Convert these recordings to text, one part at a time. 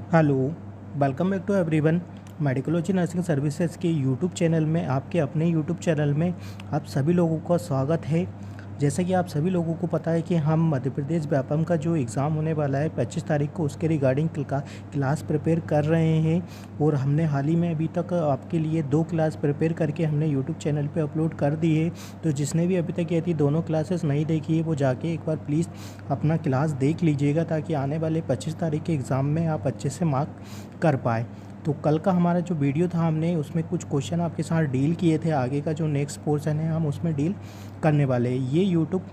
Hello, welcome back to everyone. Medicology nursing services के YouTube channel में, आपके अपने यूट्यूब चैनल में आप सभी लोगों का स्वागत है। जैसे कि आप सभी लोगों को पता है कि हम मध्य प्रदेश व्यापम का जो एग्ज़ाम होने वाला है 25 तारीख को, उसके रिगार्डिंग क्लास प्रिपेयर कर रहे हैं। और हमने हाल ही में अभी तक आपके लिए 2 क्लास प्रिपेयर करके हमने यूट्यूब चैनल पे अपलोड कर दी है। तो जिसने भी अभी तक ये थी दोनों क्लासेस नहीं देखी है, वो जाके एक बार प्लीज़ अपना क्लास देख लीजिएगा, ताकि आने वाले 25 तारीख के एग्ज़ाम में आप अच्छे से मार्क कर पाए। तो कल का हमारा जो वीडियो था, हमने उसमें कुछ क्वेश्चन आपके साथ डील किए थे। आगे का जो नेक्स्ट पोर्शन है हम उसमें डील करने वाले हैं। ये यूट्यूब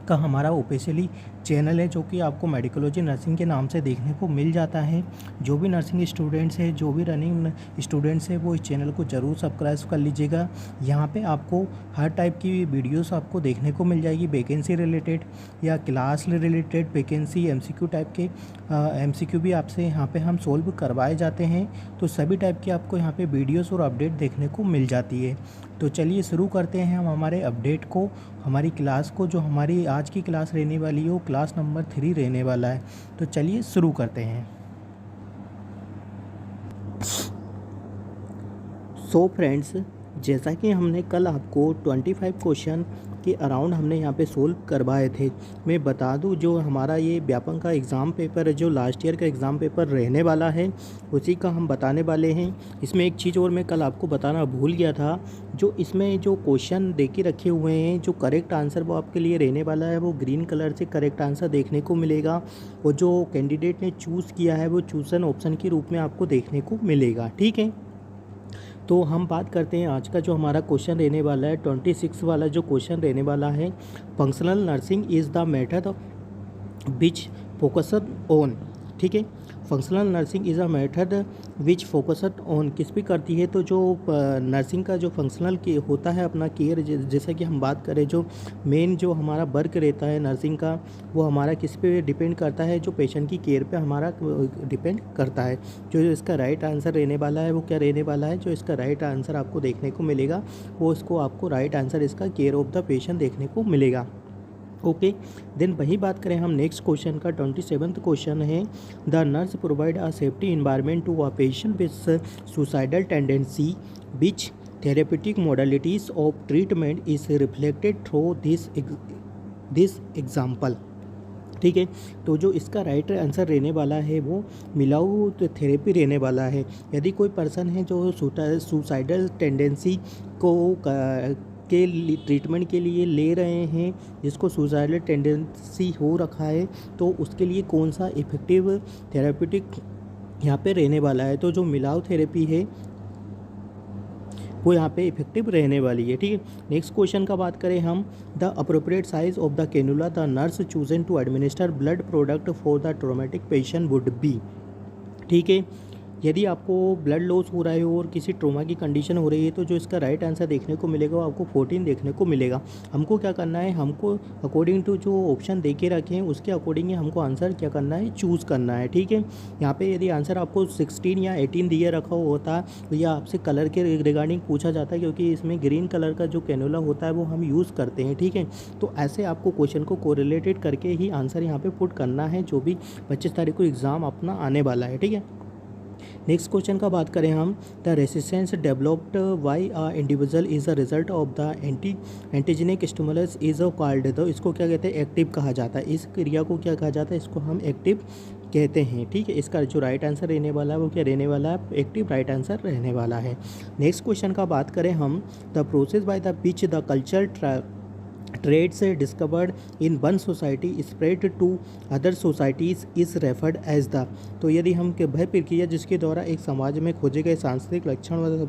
का हमारा ऑफिशियली चैनल है, जो कि आपको मेडिकोलॉजी नर्सिंग के नाम से देखने को मिल जाता है। जो भी नर्सिंग स्टूडेंट्स हैं, जो भी रनिंग स्टूडेंट्स हैं, वो इस चैनल को ज़रूर सब्सक्राइब कर लीजिएगा। यहाँ पे आपको हर टाइप की वीडियोस आपको देखने को मिल जाएगी, वैकेंसी रिलेटेड या class related vacancy, MCQ type के एमसीक्यू भी आपसे यहाँ पे हम सोल्व करवाए जाते हैं। तो सभी टाइप की आपको यहाँ पे वीडियोस और अपडेट देखने को मिल जाती है। तो चलिए शुरू करते हैं हम हमारे अपडेट को, हमारी क्लास को। जो हमारी आज की क्लास रहने वाली है वो क्लास नंबर 3 रहने वाला है। तो चलिए शुरू करते हैं। सो फ्रेंड्स, जैसा कि हमने कल आपको 25 क्वेश्चन के अराउंड हमने यहाँ पे सोल्व करवाए थे। मैं बता दूँ, जो हमारा ये व्यापम का एग्ज़ाम पेपर है, जो लास्ट ईयर का एग्ज़ाम पेपर रहने वाला है, उसी का हम बताने वाले हैं। इसमें एक चीज़ और मैं कल आपको बताना भूल गया था। जो इसमें जो क्वेश्चन दे के रखे हुए हैं, जो करेक्ट आंसर वो आपके लिए रहने वाला है, वो ग्रीन कलर से करेक्ट आंसर देखने को मिलेगा। और जो कैंडिडेट ने चूज़ किया है वो चूज़न ऑप्शन के रूप में आपको देखने को मिलेगा। ठीक है, तो हम बात करते हैं आज का जो हमारा क्वेश्चन रहने वाला है। 26 वाला जो क्वेश्चन रहने वाला है, functional nursing is the method which focused on. ठीक है, functional nursing is a method which focused on किस पे करती है। तो जो नर्सिंग का जो फंक्शनल के होता है अपना केयर, जैसा कि हम बात करें, जो मेन जो हमारा वर्क रहता है नर्सिंग का, वो हमारा किस पे डिपेंड करता है, जो पेशेंट की केयर पे हमारा डिपेंड करता है। जो इसका राइट आंसर रहने वाला है वो क्या रहने वाला है, जो इसका राइट आंसर आपको देखने को मिलेगा वो इसको आपको राइट आंसर इसका केयर ऑफ द पेशेंट देखने को मिलेगा। ओके, देन वही बात करें हम नेक्स्ट क्वेश्चन का। 27th क्वेश्चन है, the nurse provide a safety environment to a patient with suicidal tendency, which therapeutic modalities of treatment is reflected through this example. ठीक है, तो जो इसका राइट आंसर रहने वाला है वो मिलाऊ थेरेपी रहने वाला है। यदि कोई पर्सन है जो सुसाइडल टेंडेंसी को के ट्रीटमेंट के लिए ले रहे हैं, जिसको सुसाइडल टेंडेंसी हो रखा है, तो उसके लिए कौन सा इफ़ेक्टिव थेरेपेटिक यहाँ पे रहने वाला है। तो जो मिलाऊ थेरेपी है वो यहाँ पे इफेक्टिव रहने वाली है। ठीक है, नेक्स्ट क्वेश्चन का बात करें हम, the appropriate size of the cannula the nurse chosen to administer blood product for the traumatic patient would be. ठीक है, यदि आपको ब्लड लॉस हो रहा है और किसी ट्रोमा की कंडीशन हो रही है, तो जो इसका राइट आंसर देखने को मिलेगा वो आपको 14 देखने को मिलेगा। हमको क्या करना है, हमको अकॉर्डिंग टू जो ऑप्शन दे के रखे हैं उसके अकॉर्डिंग ही हमको आंसर क्या करना है, चूज़ करना है। ठीक है, यहाँ पे यदि आंसर आपको 16 या 18 दिए रखा होता तो यह आपसे कलर के रिगार्डिंग पूछा जाता है, क्योंकि इसमें ग्रीन कलर का जो कैनुला होता है वो हम यूज़ करते हैं। ठीक है, तो ऐसे आपको क्वेश्चन को कोरिलेटेड करके ही आंसर यहाँ पर पुट करना है, जो भी 25 तारीख को एग्ज़ाम अपना आने वाला है। ठीक है, नेक्स्ट क्वेश्चन का बात करें हम, the resistance developed by a individual is a result of the antigenic stimulus is called. तो इसको क्या कहते हैं, एक्टिव कहा जाता है। इस क्रिया को क्या कहा जाता है, इसको हम एक्टिव कहते हैं। ठीक है, इसका जो राइट आंसर रहने वाला है वो क्या रहने वाला है, एक्टिव राइट आंसर रहने वाला है। नेक्स्ट क्वेश्चन का बात करें हम, the process by the which the culture traits discovered in one society spread to other societies is referred as the. तो यदि हम वह प्रक्रिया जिसके द्वारा एक समाज में खोजे गए सांस्कृतिक लक्षण व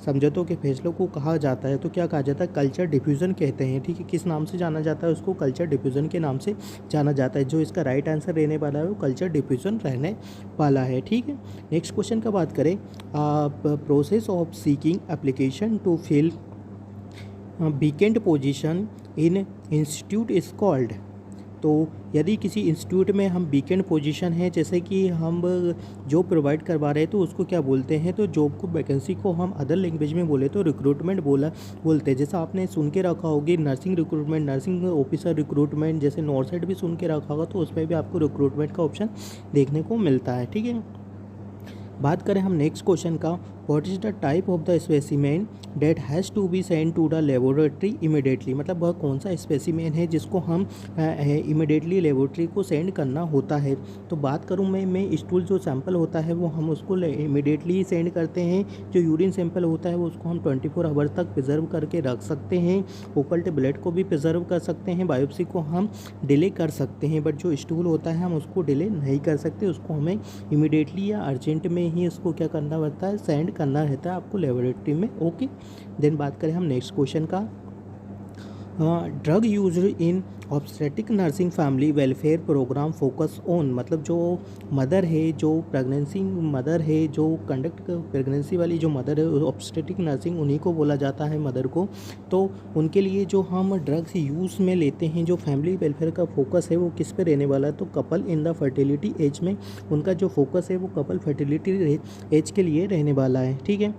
समझौतों के फैसलों को कहा जाता है, तो क्या कहा जाता है, कल्चर डिफ्यूज़न कहते हैं। ठीक है, किस नाम से जाना जाता है, उसको कल्चर डिफ्यूज़न के नाम से जाना जाता है। जो इसका राइट आंसर रहने वाला है वो कल्चर डिफ्यूज़न रहने वाला है। ठीक है, नेक्स्ट क्वेश्चन का बात करें, process of seeking application to fill vacant position in institute is called. तो यदि किसी इंस्टीट्यूट में हम वीकेंड पोजीशन है, जैसे कि हम जॉब प्रोवाइड करवा रहे हैं, तो उसको क्या बोलते हैं, तो जॉब को वैकेंसी को हम अदर लैंग्वेज में बोले तो रिक्रूटमेंट बोलते हैं। जैसा आपने सुन के रखा होगी nursing recruitment, nursing officer recruitment, जैसे नॉर्थ साइड भी सुन के रखा होगा, तो उसमें भी आपको रिक्रूटमेंट का ऑप्शन देखने को मिलता है। ठीक है, बात करें हम नेक्स्ट क्वेश्चन का, what is the type of the specimen that has to be send to the laboratory immediately, मतलब वह कौन सा स्पेसिमेन है जिसको हम इमिडिएटली लेबोरेटरी को सेंड करना होता है। तो बात करूँ मैं स्टूल जो सैंपल होता है वो हम उसको इमिडिएटली सेंड करते हैं। जो यूरिन सैंपल होता है वो उसको हम 24 आवर तक प्रिजर्व करके रख सकते हैं। ओकल्ट ब्लड को भी प्रिजर्व कर सकते हैं, बायोप्सी को हम डिले कर सकते हैं, बट जो स्टूल होता है हम उसको डिले नहीं कर सकते, उसको हमें इमिडिएटली या अर्जेंट में ही उसको क्या करना पड़ता है, सेंड करना रहता है आपको लेबोरेटरी में। ओके, देन बात करें हम नेक्स्ट क्वेश्चन का, drug use in obstetric nursing family welfare program focus on, मतलब जो मदर है, जो प्रेगनेंसी मदर है, जो कंडक्ट प्रेगनेंसी वाली जो मदर है, ऑब्स्टेट्रिक नर्सिंग उन्हीं को बोला जाता है मदर को। तो उनके लिए जो हम ड्रग्स यूज़ में लेते हैं, जो फैमिली वेलफेयर का फोकस है वो किस पे रहने वाला है, तो couple in the fertility age में उनका जो फोकस है वो कपल फर्टिलिटी एज के लिए रहने वाला है। ठीक है,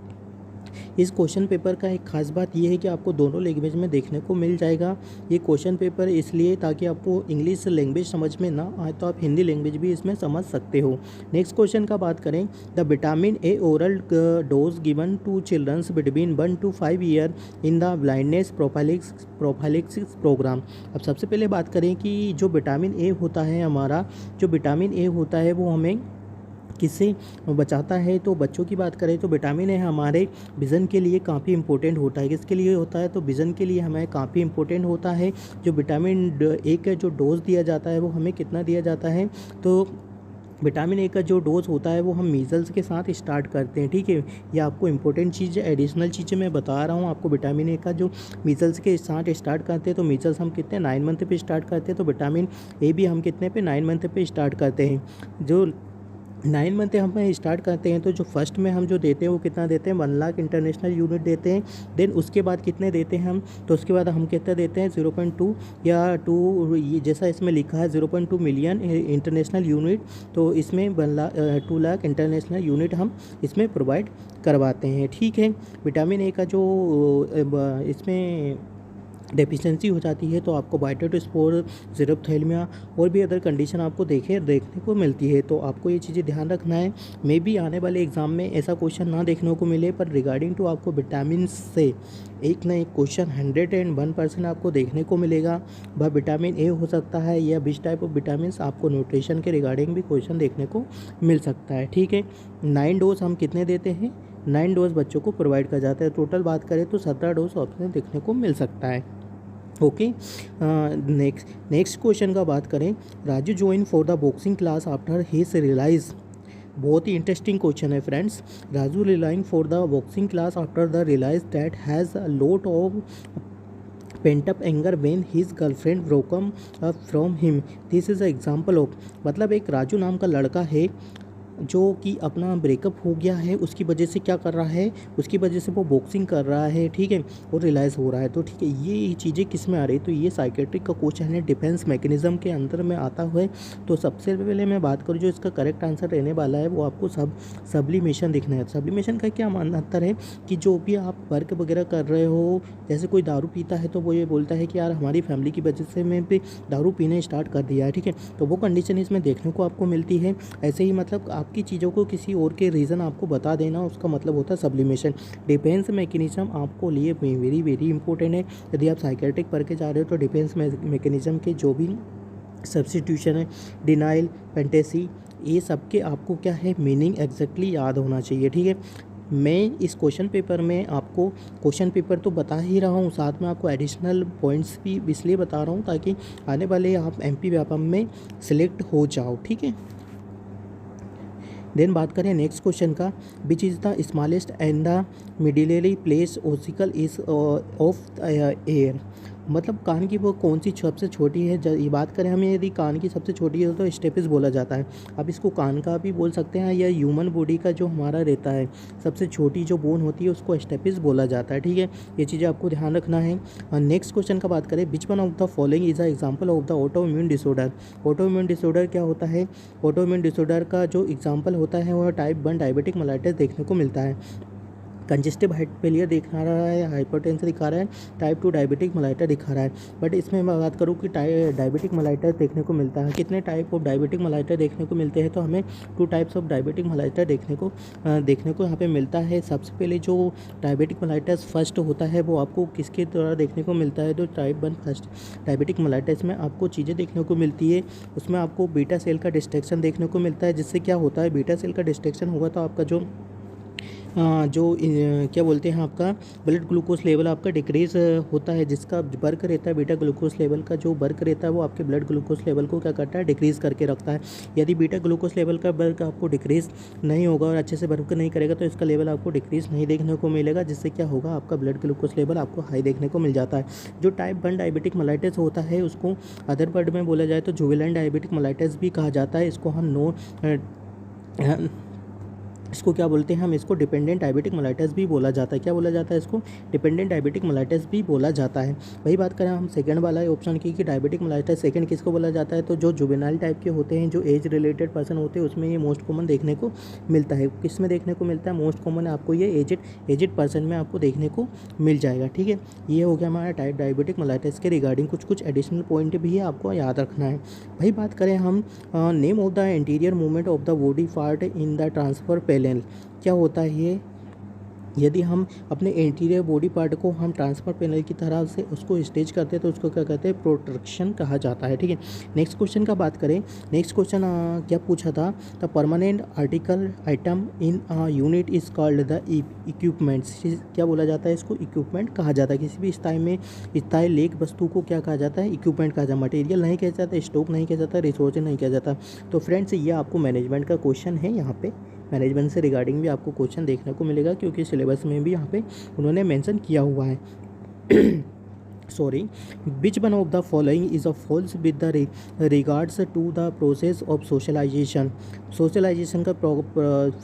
इस क्वेश्चन पेपर का एक खास बात यह है कि आपको दोनों लैंग्वेज में देखने को मिल जाएगा। ये क्वेश्चन पेपर इसलिए ताकि आपको इंग्लिश लैंग्वेज समझ में ना आए तो आप हिंदी लैंग्वेज भी इसमें समझ सकते हो। नेक्स्ट क्वेश्चन का बात करें, the vitamin A oral dose given to childrens between 1 to 5 year in the blindness prophylaxis program. अब सबसे पहले बात करें कि जो विटामिन ए होता है, हमारा जो विटामिन ए होता है वो हमें किससे बचाता है, तो बच्चों की बात करें तो विटामिन ए हमारे विज़न के लिए काफ़ी इंपॉर्टेंट होता है। किसके लिए होता है, तो विज़न के लिए हमें काफ़ी इंपॉर्टेंट होता है। जो विटामिन ए का जो डोज दिया जाता है वो हमें कितना दिया जाता है, तो विटामिन ए का जो डोज होता है वो हम मीज़ल्स के साथ स्टार्ट करते हैं। ठीक है, ये आपको इंपॉर्टेंट चीज़ एडिशनल चीज़ें मैं बता रहा हूँ आपको। विटामिन ए का जो मीज़ल्स के साथ स्टार्ट करते हैं, तो मीज़ल्स हम कितने 9 मंथ पे स्टार्ट करते हैं, तो विटामिन ए भी हम कितने पे 9 मंथ पे स्टार्ट करते हैं। जो 9 मंथ हम स्टार्ट करते हैं तो जो फर्स्ट में हम जो देते हैं वो कितना देते हैं, 1 लाख इंटरनेशनल यूनिट देते हैं। देन उसके बाद कितने देते हैं हम, तो उसके बाद हम कितना देते हैं 0.2 या 2, जैसा इसमें लिखा है 0.2 मिलियन इंटरनेशनल यूनिट, तो इसमें 2 लाख इंटरनेशनल यूनिट हम इसमें प्रोवाइड करवाते हैं। ठीक है, विटामिन ए का जो इसमें डेफिशिएंसी हो जाती है तो आपको वाइटोस्पोर, ज़ीरोथैलेमिया और भी अदर कंडीशन आपको देखने को मिलती है। तो आपको ये चीज़ें ध्यान रखना है। मे भी आने वाले एग्ज़ाम में ऐसा क्वेश्चन ना देखने को मिले, पर रिगार्डिंग टू आपको विटामिन से एक ना एक क्वेश्चन 101% आपको देखने को मिलेगा। वह विटामिन ए हो सकता है या विच टाइप ऑफ विटामिन आपको न्यूट्रिशन के रिगार्डिंग भी क्वेश्चन देखने को मिल सकता है। ठीक है, 9 डोज हम कितने देते हैं, 9 डोज बच्चों को प्रोवाइड कर जाता है। टोटल बात करें तो 17 डोज ऑप्शन देखने को मिल सकता है। ओके, नेक्स्ट क्वेश्चन का बात करें, Raju join for the boxing class after his realise, बहुत ही इंटरेस्टिंग क्वेश्चन है friends. Raju relying for the boxing class after the realise that has a lot of pent up anger when his girlfriend broken up from him, this is a example of, मतलब एक राजू नाम का लड़का है जो कि अपना ब्रेकअप हो गया है, उसकी वजह से क्या कर रहा है, उसकी वजह से वो बॉक्सिंग कर रहा है। ठीक है, और रियलाइज़ हो रहा है। तो ठीक है, ये चीज़ें किस में आ रही है, तो ये साइकेट्रिक का क्वेश्चन है, डिफेंस मैकेनिज्म के अंदर में आता हुआ है। तो सबसे पहले मैं बात करूँ जो इसका करेक्ट आंसर रहने वाला है वो आपको सब्लिमेशन दिखना है। सब्लिमेशन का क्या अंतर है कि जो भी आप वर्क वगैरह कर रहे हो, जैसे कोई दारू पीता है तो वो ये बोलता है कि यार हमारी फैमिली की वजह से मैं भी दारू पीने स्टार्ट कर दिया है। ठीक है, तो वो कंडीशन इसमें देखने को आपको मिलती है। ऐसे ही मतलब आपकी चीज़ों को किसी और के रीज़न आपको बता देना, उसका मतलब होता है सब्लिमेशन। डिफेंस मैकेनिज्म आपको लिए वेरी वेरी इंपॉर्टेंट है। यदि आप साइकेट्रिक पढ़ के जा रहे हो तो डिफेंस मैकेनिज्म के जो भी सब्स्टिट्यूशन है, डिनाइल, फैंटेसी, ये सब के आपको क्या है मीनिंग एग्जैक्टली याद होना चाहिए। ठीक है, मैं इस क्वेश्चन पेपर में आपको क्वेश्चन पेपर तो बता ही रहा हूँ, साथ में आपको एडिशनल पॉइंट्स भी इसलिए बता रहा हूँ ताकि आने वाले आप MP व्यापम में सिलेक्ट हो जाओ। ठीक है, देन बात करें नेक्स्ट क्वेश्चन का, which is the smallest and the middle ear place ossicle is of ear, मतलब कान की वो कौन सी सबसे छोटी है। ये बात करें हमें, यदि कान की सबसे छोटी है तो स्टेपिस बोला जाता है। अब इसको कान का भी बोल सकते हैं या ह्यूमन बॉडी का जो हमारा रहता है सबसे छोटी जो बोन होती है उसको स्टेपिस बोला जाता है। ठीक है, ये चीज़ें आपको ध्यान रखना है। नेक्स्ट क्वेश्चन का बात करें, विच one of the following is a example of the autoimmune disorder. Autoimmune disorder क्या होता है, ऑटोइम्यून डिसऑर्डर का जो एग्जाम्पल होता है वह टाइप 1 डायबिटिक मेलाइटिस देखने को मिलता है। कंजेस्टिव हार्ट फेलियर दिखा रहा है, हाइपरटेंशन दिखा रहा है, टाइप 2 डायबिटिक मेलाइटस दिखा रहा है। बट इसमें मैं बात करूँ कि डायबिटिक मेलाइटस देखने को मिलता है। कितने टाइप ऑफ डायबिटिक मेलाइटस देखने को मिलते हैं, तो हमें 2 टाइप्स ऑफ डायबिटिक मेलाइटस देखने को यहाँ पे मिलता है। सबसे पहले जो डायबिटिक मेलाइटस फर्स्ट होता है वो आपको किसके द्वारा देखने को मिलता है, तो टाइप 1 फर्स्ट डायबिटिक मेलाइटस में आपको चीज़ें देखने को मिलती है। उसमें आपको बीटा सेल का डिस्ट्रक्शन देखने को मिलता है, जिससे क्या होता है, बीटा सेल का डिस्ट्रक्शन होगा तो आपका क्या बोलते हैं, आपका ब्लड ग्लूकोज लेवल आपका डिक्रीज़ होता है। जिसका वर्क रहता है बीटा ग्लूकोज लेवल का, जो वर्क रहता है वो आपके ब्लड ग्लूकोज लेवल को क्या करता है, डिक्रीज़ करके रखता है। यदि बीटा ग्लूकोज लेवल का वर्क आपको डिक्रीज़ नहीं होगा और अच्छे से वर्क नहीं करेगा तो इसका लेवल आपको डिक्रीज़ नहीं देखने को मिलेगा, जिससे क्या होगा, आपका ब्लड ग्लूकोज लेवल आपको हाई देखने को मिल जाता है। जो टाइप 1 डायबिटिक मेलाइटस होता है उसको अदर वर्ड में बोला जाए तो जुवेनाइल डायबिटिक मेलाइटस भी कहा जाता है। इसको क्या बोलते हैं, हम इसको डिपेंडेंट डायबिटिक मेलाइटस भी बोला जाता है। क्या बोला जाता है, इसको डिपेंडेंट डायबिटिक मेलाइटस भी बोला जाता है। वही बात करें हम सेकंड वाला ऑप्शन की, कि डायबिटिक मेलाइटस सेकंड किसको बोला जाता है, तो जो जुवेनाइल टाइप के होते हैं, जो एज रिलेटेड पर्सन होते हैं, उसमें ये मोस्ट कॉमन देखने को मिलता है। किस में देखने को मिलता है, मोस्ट कॉमन आपको ये एजेड पर्सन में आपको देखने को मिल जाएगा। ठीक है, ये हो गया हमारा टाइप डायबिटिक मेलाइटस के रिगार्डिंग। कुछ एडिशनल पॉइंट भी है आपको याद रखना है। वही बात करें हम name of the interior movement of the body part in the transfer panel. क्या होता है ये, यदि हम अपने इंटीरियर बॉडी पार्ट को हम ट्रांसफर पैनल की तरह से उसको स्टेज करते हैं तो उसको क्या कहते हैं, प्रोट्रक्शन कहा जाता है। ठीक है, नेक्स्ट क्वेश्चन का बात करें। नेक्स्ट क्वेश्चन क्या पूछा था, the permanent article item in unit is called the equipments. क्या बोला जाता है, इसको इक्विपमेंट कहा जाता है। किसी भी स्थायी लेख वस्तु को क्या कहा जाता है, इक्विपमेंट कहा जाता है। मटेरियल नहीं कहा जाता, स्टॉक नहीं कहा जाता, रिसोर्स नहीं कहा जाता। तो फ्रेंड्स, ये आपको मैनेजमेंट का क्वेश्चन है। यहाँ पे मैनेजमेंट से रिगार्डिंग भी आपको क्वेश्चन देखने को मिलेगा, क्योंकि सिलेबस में भी यहाँ पे उन्होंने मेंशन किया हुआ है। Sorry, which one of the following is a false with the regards to the process of socialisation. Socialisation का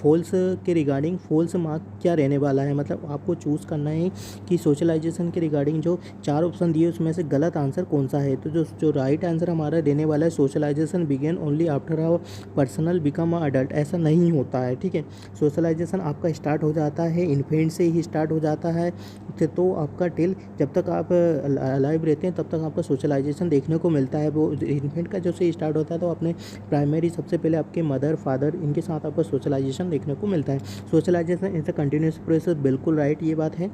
फॉल्स के रिगार्डिंग फॉल्स मार्क क्या रहने वाला है, मतलब आपको चूज़ करना है कि सोशलाइजेशन के रिगार्डिंग जो 4 ऑप्शन दिए उसमें से गलत आंसर कौन सा है। तो जो राइट आंसर हमारा रहने वाला है, socialisation begin only after a personal become a adult. ऐसा नहीं होता है। ठीक है, सोशलाइजेशन आपका स्टार्ट हो जाता है इन्फेंट से ही स्टार्ट हो जाता है। तो आपका टिल जब तक आप लाइव रहते हैं तब तक आपका सोशलाइजेशन देखने को मिलता है। वो इन्फेंट का जो से स्टार्ट होता है तो अपने प्राइमरी सबसे पहले आपके मदर फादर इनके साथ आपका सोशलाइजेशन देखने को मिलता है। Socialisation is a continuous process, बिल्कुल राइट, ये बात है।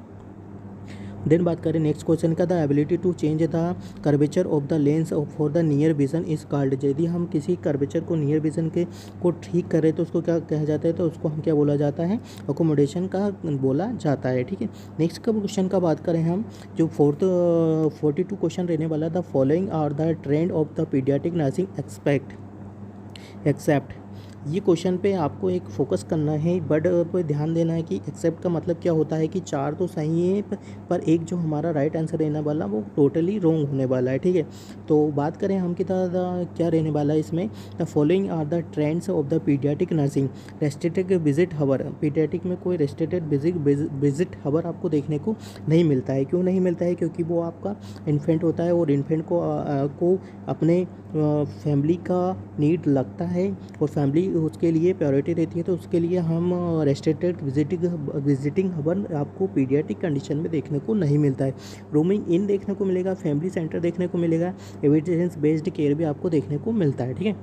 देन बात करें नेक्स्ट क्वेश्चन का, the ability to change the curvature of the lens for the near vision is called. यदि हम किसी कर्वेचर को नियर विजन के को ठीक करें तो उसको क्या कहा जाता है, तो उसको हम क्या बोला जाता है, अकोमोडेशन का बोला जाता है। ठीक है, नेक्स्ट का क्वेश्चन का बात करें हम, जो 42 क्वेश्चन रहने वाला, the following are the trend of the paediatric nursing except. ये क्वेश्चन पे आपको एक फोकस करना है, बट पे ध्यान देना है कि एक्सेप्ट का मतलब क्या होता है, कि 4 तो सही है पर एक जो हमारा राइट आंसर रहने वाला वो टोटली रॉन्ग होने वाला है। ठीक है, तो बात करें हम कि क्या रहने वाला है इसमें, the following are the trends of the paediatric nursing restricted visit hour. Paediatric में कोई रेस्ट्रिक्टेड विजिट हावर आपको देखने को नहीं मिलता है। क्यों नहीं मिलता है, क्योंकि वो आपका इन्फेंट होता है और इन्फेंट को अपने फैमिली का नीड लगता है और फैमिली उसके लिए प्रायोरिटी रहती है। तो उसके लिए हम रेस्ट्रिक्टेड विजिटिंग हावर आपको पीडियाट्रिक कंडीशन में देखने को नहीं मिलता है। रोमिंग इन देखने को मिलेगा, फैमिली सेंटर देखने को मिलेगा, एविडेंस बेस्ड केयर भी आपको देखने को मिलता है। ठीक है,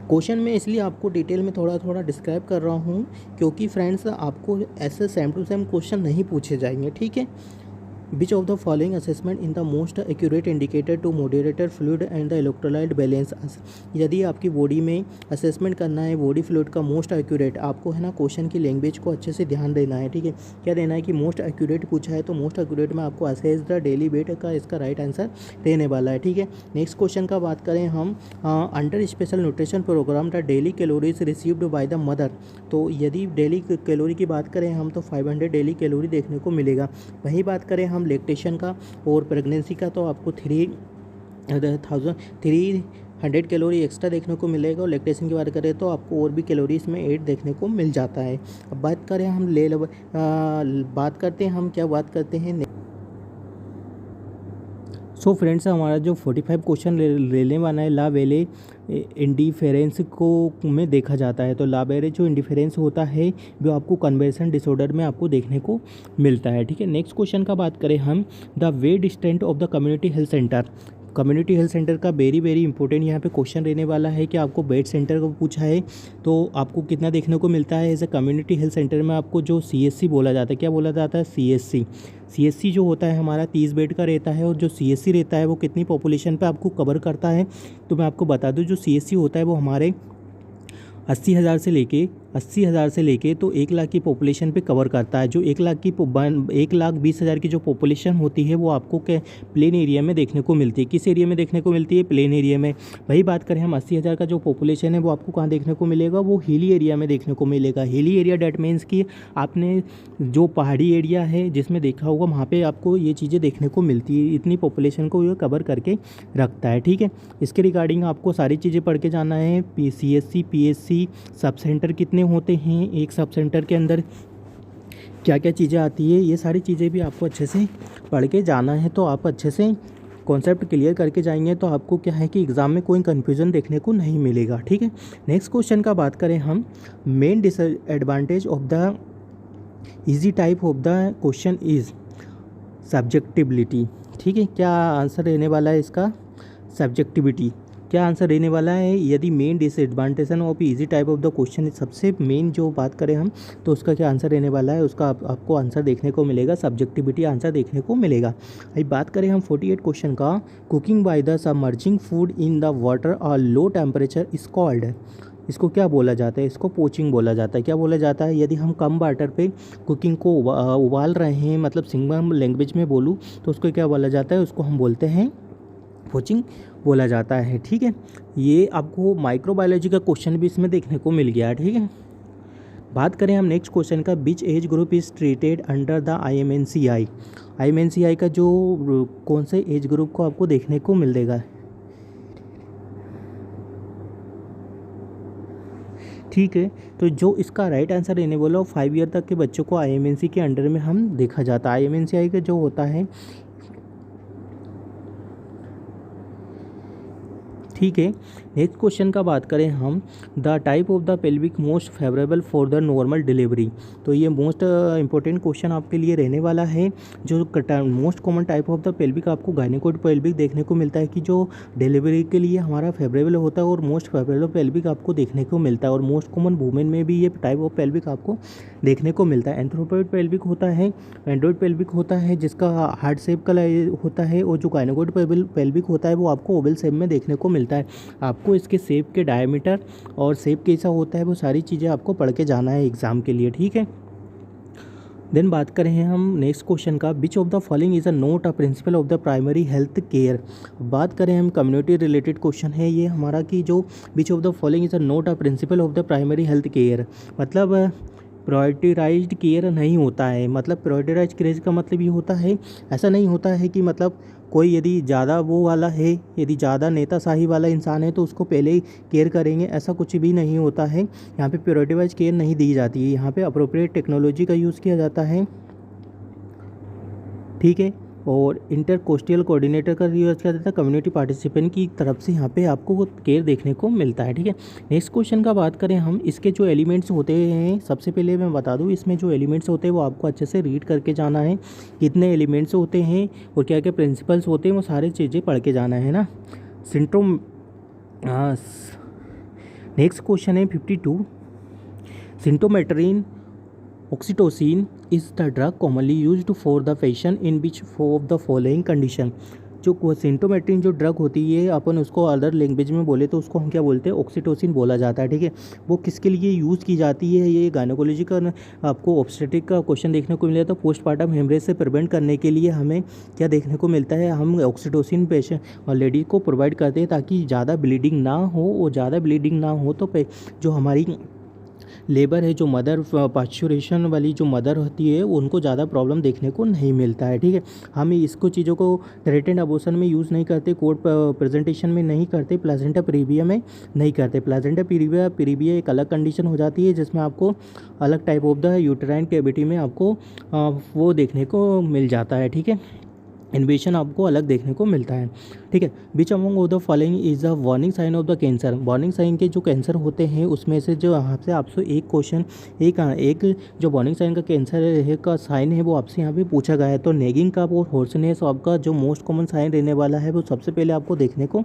क्वेश्चन में इसलिए आपको डिटेल में थोड़ा डिस्क्राइब कर रहा हूँ क्योंकि फ्रेंड्स आपको ऐसे सेम टू सेम क्वेश्चन नहीं पूछे जाएंगे। ठीक है, Which of the following assessment in the most accurate indicator to moderator fluid and the electrolyte balance। यदि आपकी बॉडी में असेसमेंट करना है बॉडी फ्लूइड का मोस्ट एक्यूरेट, आपको है ना क्वेश्चन की लैंग्वेज को अच्छे से ध्यान देना है। ठीक है, क्या देना है कि मोस्ट एक्यूरेट पूछा है तो मोस्ट एक्यूरेट में आपको असेस द डेली वेट का इसका राइट आंसर रहने वाला है। ठीक है, नेक्स्ट क्वेश्चन का बात करें हम, under special nutrition program the daily calories received by the mother. तो यदि डेली कैलोरी की बात करें हम तो 500 डेली कैलोरी देखने को मिलेगा। वही बात करें हम लैक्टेशन का और प्रेगनेंसी का तो आपको 300 कैलोरी एक्स्ट्रा देखने को मिलेगा। और लैक्टेशन की बात करें तो आपको और भी कैलोरी इसमें 8 देखने को मिल जाता है। अब बात करें हम क्या बात करते हैं। सो फ्रेंड्स, हमारा जो 45 क्वेश्चन लेने वाला है ला वेले इंडिफरेंस को में देखा जाता है। तो लाबेरे जो इंडिफरेंस होता है वो आपको कन्वर्सन डिसऑर्डर में आपको देखने को मिलता है। ठीक है, नेक्स्ट क्वेश्चन का बात करें हम, the way distant of the community health centre. Community health centre का वेरी वेरी इंपॉर्टेंट यहाँ पे क्वेश्चन रहने वाला है कि आपको बेड सेंटर को पूछा है तो आपको कितना देखने को मिलता है। As a community health centre में आपको जो CSC बोला जाता है, क्या बोला जाता है, CSC जो होता है हमारा 30 बेड का रहता है। और जो CSC रहता है वो कितनी पॉपुलेशन पे आपको कवर करता है, तो मैं आपको बता दूं जो CSC होता है वो हमारे 80,000 से लेके तो 1 लाख की पॉपुलेशन पे कवर करता है। जो 1,20,000 की जो पॉपुलेशन होती है वो आपको प्लेन एरिया में देखने को मिलती है। किस एरिया में देखने को मिलती है, प्लेन एरिया में। वही बात करें हम 80,000 का जो पॉपुलेशन है वो आपको कहाँ देखने को मिलेगा, वो हिली एरिया में देखने को मिलेगा। हिली एरिया डैट मीन्स कि आपने जो पहाड़ी एरिया है जिसमें देखा होगा वहाँ पर आपको ये चीज़ें देखने को मिलती है। इतनी पॉपुलेशन को ये कवर करके रखता है। ठीक है, इसके रिगार्डिंग आपको सारी चीज़ें पढ़ के जाना है। CSC PSC सब सेंटर कितने होते हैं, एक सब सेंटर के अंदर क्या क्या चीज़ें आती है, ये सारी चीज़ें भी आपको अच्छे से पढ़ के जाना है। तो आप अच्छे से कॉन्सेप्ट क्लियर करके जाएंगे तो आपको क्या है कि एग्ज़ाम में कोई कन्फ्यूज़न देखने को नहीं मिलेगा। ठीक है, नेक्स्ट क्वेश्चन का बात करें हम, main disadvantage of the easy type of the question is subjectivity. ठीक है, क्या आंसर रहने वाला है इसका, सब्जेक्टिविटी। क्या आंसर रहने वाला है, यदि main disadvantage of easy type of the question, सबसे मेन जो बात करें हम तो उसका क्या आंसर रहने वाला है, उसका आपको आंसर देखने को मिलेगा, सब्जेक्टिविटी आंसर देखने को मिलेगा। अभी बात करें हम 48 क्वेश्चन का, cooking by the submerging food in the water और लो टेम्परेचर इज कॉल्ड। इसको क्या बोला जाता है, इसको पोचिंग बोला जाता है। क्या बोला जाता है, यदि हम कम वाटर पे कुकिंग को उबाल रहे हैं, मतलब सिंपल लैंग्वेज में बोलूँ तो उसको क्या बोला जाता है, उसको हम बोलते हैं पोचिंग बोला जाता है। ठीक है, ये आपको माइक्रोबायोलॉजी का क्वेश्चन भी इसमें देखने को मिल गया है। ठीक है, बात करें हम नेक्स्ट क्वेश्चन का, which age group is treated under the IMNCI का जो कौन से एज ग्रुप को आपको देखने को मिलेगा। ठीक है, तो जो इसका राइट आंसर रहने वाला 5 ईयर तक के बच्चों को IMNC के अंडर में हम देखा जाता है। IMNCI का जो होता है, ठीक है, नेक्स्ट क्वेश्चन का बात करें हम, the type of the pelvic most favourable for the normal delivery. तो ये मोस्ट इंपॉर्टेंट क्वेश्चन आपके लिए रहने वाला है। जो most common type of the pelvic आपको गायनेकोड पेल्विक देखने को मिलता है कि जो डिलीवरी के लिए हमारा फेवरेबल होता है, और मोस्ट फेवरेबल पेल्विक आपको देखने को मिलता है। और मोस्ट कॉमन वुमेन में भी ये टाइप ऑफ पेल्विक आपको देखने को मिलता है। एंथ्रोपॉइड पेल्विक होता है, एंड्रॉइड पेल्विक होता है जिसका हार्ट शेप का होता है, और जो गायनेकोड पेल्विक होता है वो आपको ओवल शेप में देखने को मिलता है। आपको इसके शेप के डायमीटर और शेप कैसा होता है वो सारी चीज़ें आपको पढ़ के जाना है एग्ज़ाम के लिए। ठीक है, देन बात करें हम नेक्स्ट क्वेश्चन का, विच of the following is a note a principle of the primary health care. बात करें हम कम्युनिटी रिलेटेड क्वेश्चन है ये हमारा कि जो विच of the following is a note a principle of the primary health care, मतलब प्रायोरिटाइज्ड केयर नहीं होता है। मतलब प्रायोरिटाइज्ड केयर का मतलब ये होता है, ऐसा नहीं होता है कि मतलब कोई यदि ज़्यादा वो वाला है, यदि ज़्यादा नेताशाही वाला इंसान है तो उसको पहले ही केयर करेंगे, ऐसा कुछ भी नहीं होता है। यहाँ पे प्रायोरिटाइज्ड केयर नहीं दी जाती है, यहाँ पे अप्रोप्रिएट टेक्नोलॉजी का यूज़ किया जाता है। ठीक है, और इंटरकोस्टल कोऑर्डिनेटर का यूज़ किया जाता है, कम्युनिटी पार्टिसिपेंट की तरफ से यहाँ पे आपको वो केयर देखने को मिलता है। ठीक है, नेक्स्ट क्वेश्चन का बात करें हम, इसके जो एलिमेंट्स होते हैं, सबसे पहले मैं बता दूँ इसमें जो एलिमेंट्स होते हैं वो आपको अच्छे से रीड करके जाना है, कितने एलिमेंट्स होते हैं और क्या क्या प्रिंसिपल्स होते हैं, वो सारी चीज़ें पढ़ के जाना है ना। सिंड्रोम, नेक्स्ट क्वेश्चन है 52, syntometrine oxytocin is the drug commonly used for the patient in which of the following condition. जो सिम्टोमेट्रिन जो ड्रग होती है, अपन उसको अदर लैंग्वेज में बोले तो उसको हम क्या बोलते हैं, ऑक्सीटोसिन बोला जाता है। ठीक है, वो किसके लिए यूज़ की जाती है, ये गायनेकोलॉजी का आपको ऑब्स्टेट्रिक का क्वेश्चन देखने को मिला। तो पोस्टमार्टम हेमरेज से प्रिवेंट करने के लिए हमें क्या देखने को मिलता है, हम ऑक्सीटोसिन पेशेंट और लेडीज़ को प्रोवाइड करते हैं ताकि ज़्यादा ब्लीडिंग ना हो। और ज़्यादा ब्लीडिंग ना हो तो जो हमारी लेबर है, जो मदर पास्चुरेशन वाली जो मदर होती है, उनको ज़्यादा प्रॉब्लम देखने को नहीं मिलता है। ठीक है, हम इसको चीज़ों को थ्रेटेंड अबॉर्शन में यूज़ नहीं करते, कोर्ट प्रेजेंटेशन में नहीं करते, प्लेसेंटा प्रीविया में नहीं करते। प्लेसेंटा प्रीविया एक अलग कंडीशन हो जाती है जिसमें आपको अलग type of the uterine cavity में आपको वो देखने को मिल जाता है। ठीक है, इन्वेशन आपको अलग देखने को मिलता है। ठीक है। Which among of the following is a warning sign of the cancer. Warning sign के जो कैंसर होते हैं उसमें से जो आपसे आपसे एक क्वेश्चन एक जो वार्निंग साइन का कैंसर है का साइन है वो आपसे यहाँ पे पूछा गया है। तो नेगिंग कफ और हॉर्सनेस आपका जो मोस्ट कॉमन साइन रहने वाला है वो सबसे पहले आपको देखने को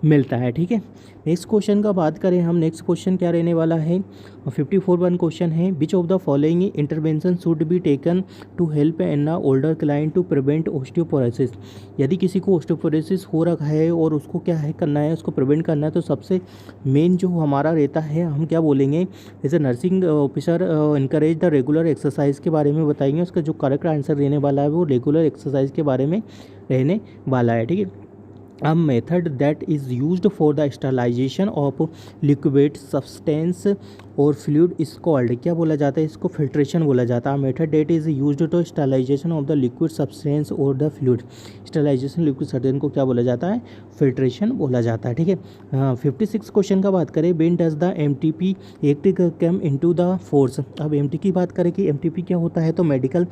मिलता है। ठीक है। नेक्स्ट क्वेश्चन का बात करें हम, नेक्स्ट क्वेश्चन क्या रहने वाला है, 54 क्वेश्चन है। Which of the following intervention should be taken to help an older client to prevent osteoporosis. यदि किसी को ऑस्टियोपोरोसिस हो रखा है और उसको क्या है करना है, उसको प्रिवेंट करना है, तो सबसे मेन जो हमारा रहता है हम क्या बोलेंगे, जैसे nursing officer encourage the regular exercise के बारे में बताएंगे। उसका जो करेक्ट आंसर रहने वाला है वो रेगुलर एक्सरसाइज के बारे में रहने वाला है। ठीक है। A method that is used for the sterilization of liquid substance और फ्लूइड इज कॉल्ड, क्या बोला जाता है इसको, फिल्ट्रेशन बोला जाता है। Method that is used to sterilisation of the liquid substance और the fluid. Sterilisation liquid substance को क्या बोला जाता है, फिल्ट्रेशन बोला जाता है। ठीक है। 56 क्वेश्चन का बात करें, when does the MTP act come into the force. अब एमटी की बात करें कि एमटीपी क्या होता है, तो medical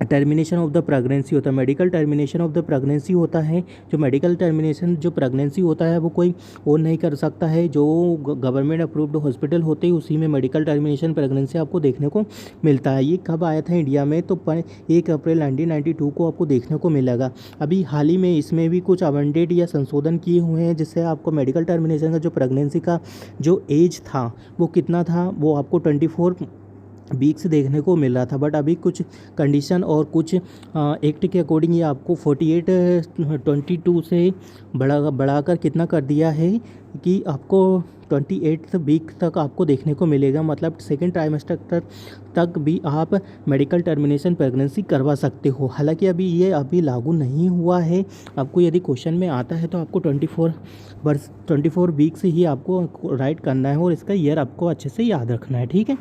termination of the pregnancy होता है। Medical termination of the pregnancy होता है। जो मेडिकल टर्मिनेशन जो प्रेगनेंसी होता है वो कोई और नहीं कर सकता है, जो गवर्नमेंट अप्रूव्ड हॉस्पिटल होते हैं उसी में मेडिकल टर्मिनेशन प्रेगनेंसी आपको देखने को मिलता है। ये कब आया था इंडिया में, तो 1 अप्रैल 1992 को आपको देखने को मिलेगा। अभी हाल ही में इसमें भी कुछ अमेंडेड या संशोधन किए हुए हैं, जिससे आपको मेडिकल टर्मिनेशन का जो प्रेगनेंसी का जो एज था वो कितना था, वो आपको 24 वीक्स देखने को मिल रहा था। बट अभी कुछ कंडीशन और कुछ एक्ट के अकॉर्डिंग ये आपको 22 से बढ़ाकर कितना कर दिया है कि आपको 28 वीक तक आपको देखने को मिलेगा। मतलब सेकेंड ट्राइमेस्टर तक भी आप मेडिकल टर्मिनेशन प्रेगनेंसी करवा सकते हो। हालांकि ये अभी लागू नहीं हुआ है। आपको यदि क्वेश्चन में आता है तो आपको 24 वीक्स ही आपको राइट करना है और इसका ईयर आपको अच्छे से याद रखना है। ठीक है।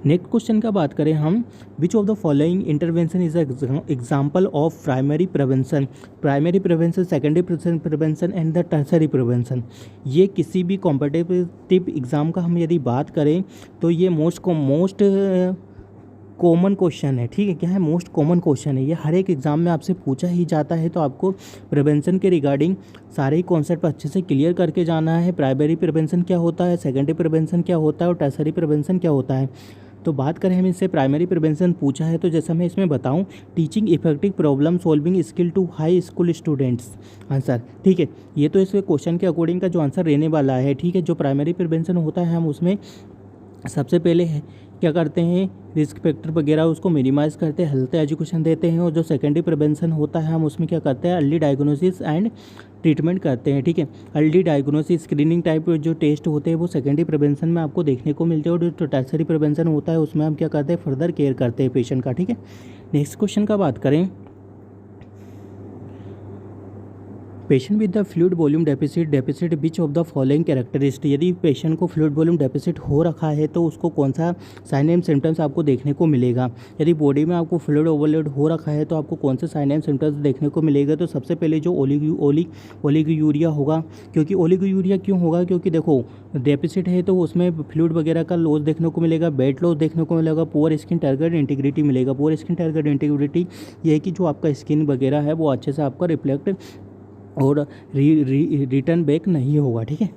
नेक्स्ट क्वेश्चन का बात करें हम, विच of the following intervention is example of primary prevention. Primary prevention, secondary prevention and the tertiary prevention. ये किसी भी कॉम्पिटिटिव एग्ज़ाम का हम यदि बात करें तो ये मोस्ट कॉमन क्वेश्चन है। ठीक है। क्या है, मोस्ट कॉमन क्वेश्चन है। ये हर एक एग्ज़ाम में आपसे पूछा ही जाता है। तो आपको प्रिवेंशन के रिगार्डिंग सारे ही कॉन्सेप्ट अच्छे से क्लियर करके जाना है। प्राइमरी प्रिवेंशन क्या होता है, सेकेंडरी प्रिवेंशन क्या होता है और टर्सरी प्रिवेंशन क्या होता है। तो बात करें हम इससे, प्राइमरी प्रिवेंशन पूछा है तो जैसा मैं इसमें बताऊं, teaching effective problem solving skill to high school students. Answer, ठीक है, ये तो इस क्वेश्चन के अकॉर्डिंग का जो आंसर रहने वाला है। ठीक है। जो प्राइमरी प्रिवेंशन होता है हम उसमें सबसे पहले क्या करते हैं, रिस्क फैक्टर वगैरह उसको मिनिमाइज़ करते हैं, हेल्थ एजुकेशन देते हैं। और जो सेकेंडरी प्रिवेंशन होता है हम उसमें क्या करते हैं, अर्ली डायग्नोसिस एंड ट्रीटमेंट करते हैं। ठीक है। अर्ली डायग्नोसिस स्क्रीनिंग टाइप जो टेस्ट होते हैं वो सेकेंडरी प्रिवेंशन में आपको देखने को मिलते हैं। और जो टर्सरी प्रिवेंशन होता है उसमें हम क्या करते हैं, फर्दर केयर करते हैं पेशेंट का। ठीक है। नेक्स्ट क्वेश्चन का बात करें, patient with the fluid volume deficit which of the following characteristic. यदि पेशेंट को फ्लूइड वॉल्यूम डेफिसिट हो रखा है तो उसको कौन सा साइन एंड सिम्टम्स आपको देखने को मिलेगा। यदि बॉडी में आपको फ्लूइड ओवरलोड हो रखा है तो आपको कौन से साइन एंड सिम्टम्स देखने को मिलेगा। तो सबसे पहले जो ओलिगोयूरिया होगा। क्योंकि ओलिगोयूरिया क्यों होगा, क्योंकि देखो डेफिसिट है तो उसमें फ्लूइड वगैरह का लॉस देखने को मिलेगा, वेट लॉस देखने को मिलेगा, पुअर स्किन टारगेट इंटीग्रिटी मिलेगा। पुअर स्किन टारगेट इंटीग्रिटी ये है कि जो आपका स्किन वगैरह है वो अच्छे से आपका रिफ्लेक्ट और रिटर्न बैक नहीं होगा। ठीक है।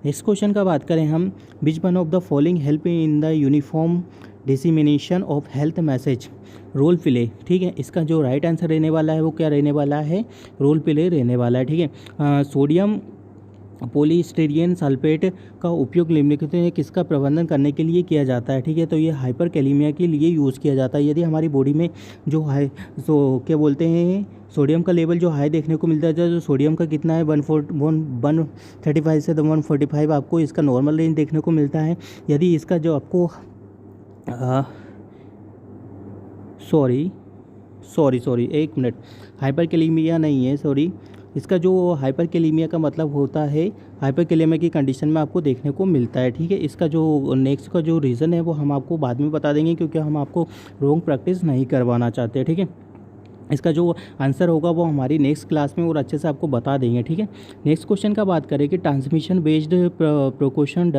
नेक्स्ट क्वेश्चन का बात करें हम, which one of the following help in the uniform dissemination of health message. Role play. ठीक है। इसका जो राइट आंसर रहने वाला है वो क्या रहने वाला है, रोल प्ले रहने वाला है। ठीक है। सोडियम पॉलीस्टीरीन सल्फेट का उपयोग निम्नलिखित में किसका प्रबंधन करने के लिए किया जाता है। ठीक है। तो ये हाइपर कैलीमिया के लिए यूज़ किया जाता है। यदि हमारी बॉडी में जो हाई क्या बोलते हैं, सोडियम का लेवल जो हाई देखने को मिलता है, जो सोडियम का कितना है 135 से 145 आपको इसका नॉर्मल रेंज देखने को मिलता है। यदि इसका जो आपको सॉरी एक मिनट, हाइपर कैलीमिया नहीं है, सॉरी, इसका जो हाइपर कैलीमिया का मतलब होता है, हाइपर कैलीमिया की कंडीशन में आपको देखने को मिलता है। ठीक है। इसका जो नेक्स्ट का जो रीज़न है वो हम आपको बाद में बता देंगे, क्योंकि हम आपको रॉन्ग प्रैक्टिस नहीं करवाना चाहते। ठीक है। इसका जो आंसर होगा वो हमारी नेक्स्ट क्लास में और अच्छे से आपको बता देंगे, ठीक है। नेक्स्ट क्वेश्चन का बात करें कि transmission based precaution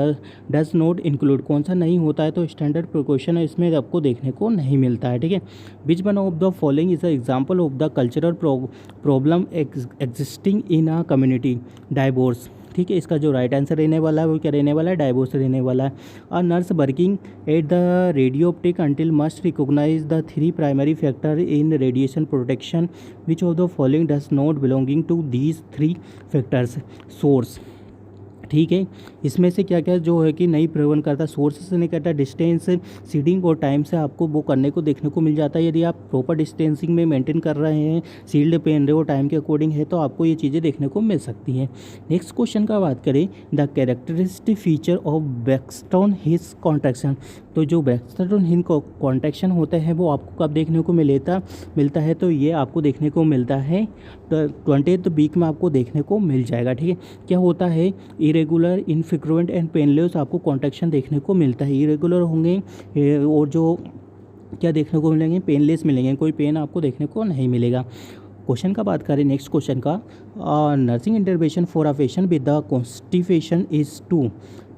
does not include, कौन सा नहीं होता है, तो स्टैंडर्ड प्रिकॉशन है, इसमें आपको देखने को नहीं मिलता है, ठीक है। विच one of the following is a example of the cultural problem existing in a community, divorce, ठीक है। इसका जो राइट आंसर रहने वाला है वो क्या रहने वाला है, डाइवोर्स रहने वाला है। A nurse working at the radio optic until must recognise the 3 primary factor in radiation protection, which of the following does not belonging to these 3 factors, source, ठीक है। इसमें से क्या क्या जो है कि नहीं प्रवन करता, सोर्स से नहीं करता, डिस्टेंस, सीडिंग और टाइम से आपको वो करने को देखने को मिल जाता है। यदि आप प्रॉपर डिस्टेंसिंग में मेंटेन कर रहे हैं, सील्ड पहन रहे हो, टाइम के अकॉर्डिंग है, तो आपको ये चीज़ें देखने को मिल सकती हैं। नेक्स्ट क्वेश्चन का बात करें, the characteristic feature of Braxton Hicks contraction, तो जो बेक्स्टन हिज कॉन्ट्रैक्शन होते हैं वो आपको कब देखने को मिलता है, तो ये आपको देखने को मिलता है 20th वीक में आपको देखने को मिल जाएगा, ठीक है। क्या होता है, इरेगुलर, इनफ्रीक्वेंट एंड पेनलेस आपको कॉन्ट्रैक्शन देखने को मिलता है। इरेगुलर होंगे और जो क्या देखने को मिलेंगे, पेनलेस मिलेंगे, कोई पेन आपको देखने को नहीं मिलेगा। क्वेश्चन का बात करें नेक्स्ट क्वेश्चन का, nursing intervention for a patient with the constipation is to,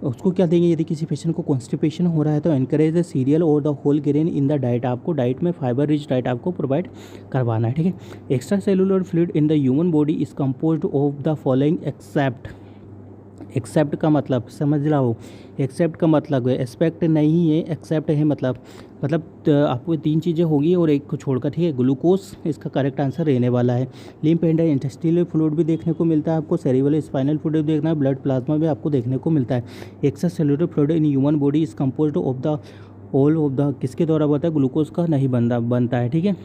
उसको क्या देंगे, यदि किसी पेशेंट को कॉन्स्टिपेशन हो रहा है तो एनकरेज द सीरियल और the whole grain in the diet, आपको डाइट में फाइबर रिच डाइट आपको प्रोवाइड करवाना है, ठीक है। Extra cellular fluid in the human body is composed of the following except का मतलब समझ रहा हो, एक्सेप्ट का मतलब है एक्सपेक्ट नहीं है, एक्सेप्ट है मतलब आपको 3 चीज़ें होगी और एक को छोड़कर, ठीक है। ग्लूकोज इसका करेक्ट आंसर रहने वाला है। लिम्फ एंड इंटेस्टिनल फ्लूइड भी देखने को मिलता है आपको, सेरिबल स्पाइनल फ्लूइड भी देखना है, ब्लड प्लाज्मा भी आपको देखने को मिलता है। Extra cellular fluid in human body is composed of the all of the, किसके द्वारा बनता है, ग्लूकोज का नहीं बनता है, ठीक है।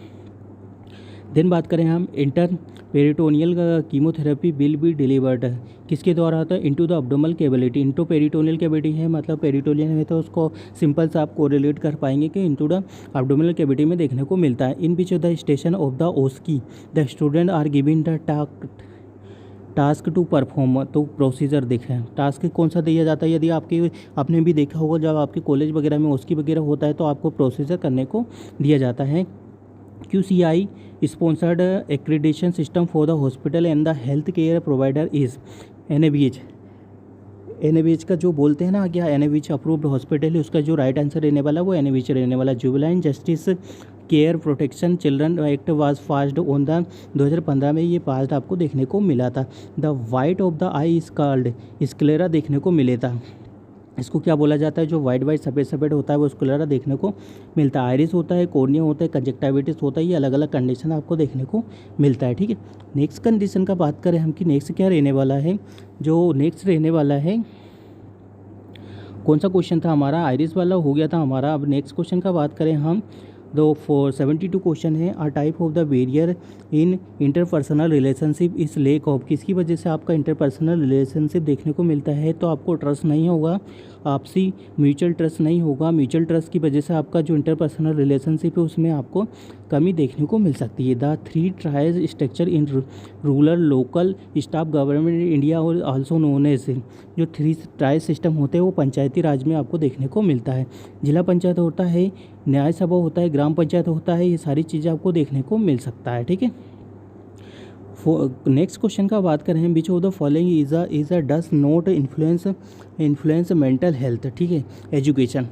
देन बात करें हम, inter peritoneal chemotherapy will be delivered, किसके द्वारा होता है, into the abdominal cavity, into peritoneal cavity है मतलब पेरिटोनियल है, तो उसको सिंपल से आप कोरिलेट कर पाएंगे कि इनटू द अब्डोमिनल कैविटी में देखने को मिलता है। In which the station of the OSCE the student are giving the task to perform, तो प्रोसीजर देखें, टास्क कौन सा दिया जाता है, यदि आपने भी देखा होगा जब आपके कॉलेज वगैरह में ओस्की वगैरह होता है तो आपको प्रोसीजर करने को दिया जाता है। QCI sponsored accreditation system for the hospital and the health care provider is NABH का जो बोलते हैं ना क्या, NABH अप्रूव्ड हॉस्पिटल है, उसका जो राइट आंसर रहने वाला वो NABH रहने वाला। Juvenile justice care protection children act was passed on the 2015 में ये पास्ड आपको देखने को मिला था। The white of the I is called sclera देखने को मिले था, इसको क्या बोला जाता है, जो वाइट सफ़ेद होता है वो स्क्लेरा देखने को मिलता है। आइरिस होता है, कॉर्निया होता है, कंजक्टिविटिस होता है, ये अलग अलग कंडीशन आपको देखने को मिलता है, ठीक है। नेक्स्ट कंडीशन का बात करें हम कि नेक्स्ट क्या रहने वाला है, जो नेक्स्ट रहने वाला है, कौन सा क्वेश्चन था हमारा, आइरिस वाला हो गया था हमारा। अब नेक्स्ट क्वेश्चन का बात करें हम, दो 72 क्वेश्चन है, a type of the barrier in interpersonal relationship is lack of, किसकी वजह से आपका इंटरपर्सनल रिलेशनशिप देखने को मिलता है, तो आपको ट्रस्ट नहीं होगा, आपसी म्यूचुअल ट्रस्ट नहीं होगा, म्यूचुअल ट्रस्ट की वजह से आपका जो इंटरपर्सनल रिलेशनशिप है उसमें आपको कमी देखने को मिल सकती है। The 3 tries structure in rural local staff government India और आल्सो नोन एज, जो 3 ट्राइज सिस्टम होते हैं वो पंचायती राज में आपको देखने को मिलता है। जिला पंचायत होता है, न्याय सभा होता है, ग्राम पंचायत होता है, ये सारी चीज़ें आपको देखने को मिल सकता है, ठीक है। नेक्स्ट क्वेश्चन का बात करें, विच of the following is a does not influence mental health, ठीक है, एजुकेशन,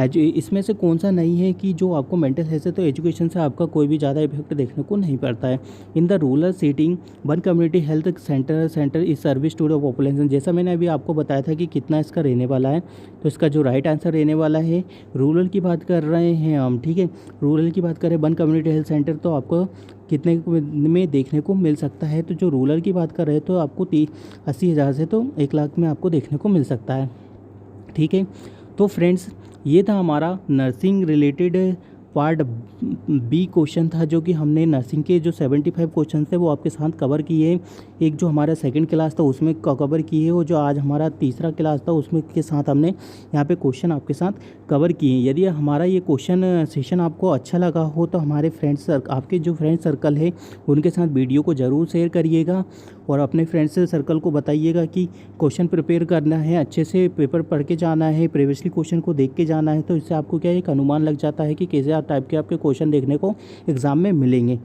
इसमें से कौन सा नहीं है कि जो आपको मेंटल हेल्थ है, तो एजुकेशन से आपका कोई भी ज़्यादा इफेक्ट देखने को नहीं पड़ता है। In the rural setting one community health centre is service to the population, जैसा मैंने अभी आपको बताया था कि कितना इसका रहने वाला है, तो इसका जो राइट आंसर रहने वाला है, रूरल की बात कर रहे हैं हम, ठीक है। रूरल की बात करें वन कम्युनिटी हेल्थ सेंटर तो आपको कितने में देखने को मिल सकता है, तो जो रूरल की बात कर रहे हैं तो आपको 80,000 से तो 1 लाख में आपको देखने को मिल सकता है, ठीक है। तो फ्रेंड्स ये था हमारा nursing related part B question था, जो कि हमने नर्सिंग के जो 75 क्वेश्चन थे वो आपके साथ कवर किए। एक जो हमारा सेकंड क्लास था उसमें कवर किए, और जो आज हमारा तीसरा क्लास था उसमें के साथ हमने यहाँ पे क्वेश्चन आपके साथ कवर किए। यदि हमारा ये क्वेश्चन सेशन आपको अच्छा लगा हो तो हमारे आपके जो फ्रेंड सर्कल है उनके साथ वीडियो को ज़रूर शेयर करिएगा, और अपने फ्रेंड्स सर्कल को बताइएगा कि क्वेश्चन प्रिपेयर करना है, अच्छे से पेपर पढ़ के जाना है, प्रीवियसली क्वेश्चन को देख के जाना है, तो इससे आपको क्या एक अनुमान लग जाता है कि कैसे टाइप के आपके क्वेश्चन देखने को एग्ज़ाम में मिलेंगे।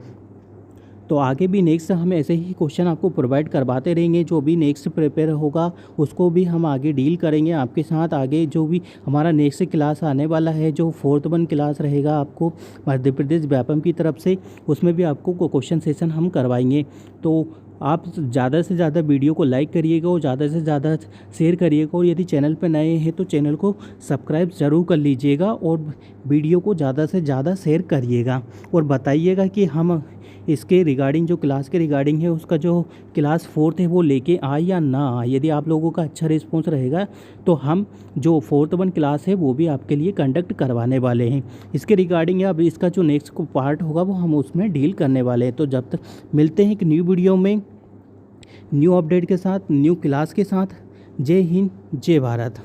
तो आगे भी नेक्स्ट हम ऐसे ही क्वेश्चन आपको प्रोवाइड करवाते रहेंगे। जो भी नेक्स्ट प्रिपेयर होगा उसको भी हम आगे डील करेंगे आपके साथ। आगे जो भी हमारा नेक्स्ट क्लास आने वाला है, जो 4th 1 क्लास रहेगा आपको मध्य प्रदेश व्यापम की तरफ से, उसमें भी आपको क्वेश्चन सेशन हम करवाएंगे। तो आप ज़्यादा से ज़्यादा वीडियो को लाइक करिएगा और ज़्यादा से ज़्यादा शेयर करिएगा, और यदि चैनल पर नए हैं तो चैनल को सब्सक्राइब ज़रूर कर लीजिएगा और वीडियो को ज़्यादा से ज़्यादा शेयर करिएगा और बताइएगा कि हम इसके रिगार्डिंग, जो क्लास के रिगार्डिंग है, उसका जो क्लास 4th है वो लेके आए या ना आए। यदि आप लोगों का अच्छा रिस्पॉन्स रहेगा तो हम जो 4th 1 क्लास है वो भी आपके लिए कंडक्ट करवाने वाले हैं। इसके रिगार्डिंग अब इसका जो नेक्स्ट पार्ट होगा वो हम उसमें डील करने वाले हैं। तो जब तक मिलते हैं एक न्यू वीडियो में, न्यू अपडेट के साथ, न्यू क्लास के साथ। जय हिंद, जय भारत।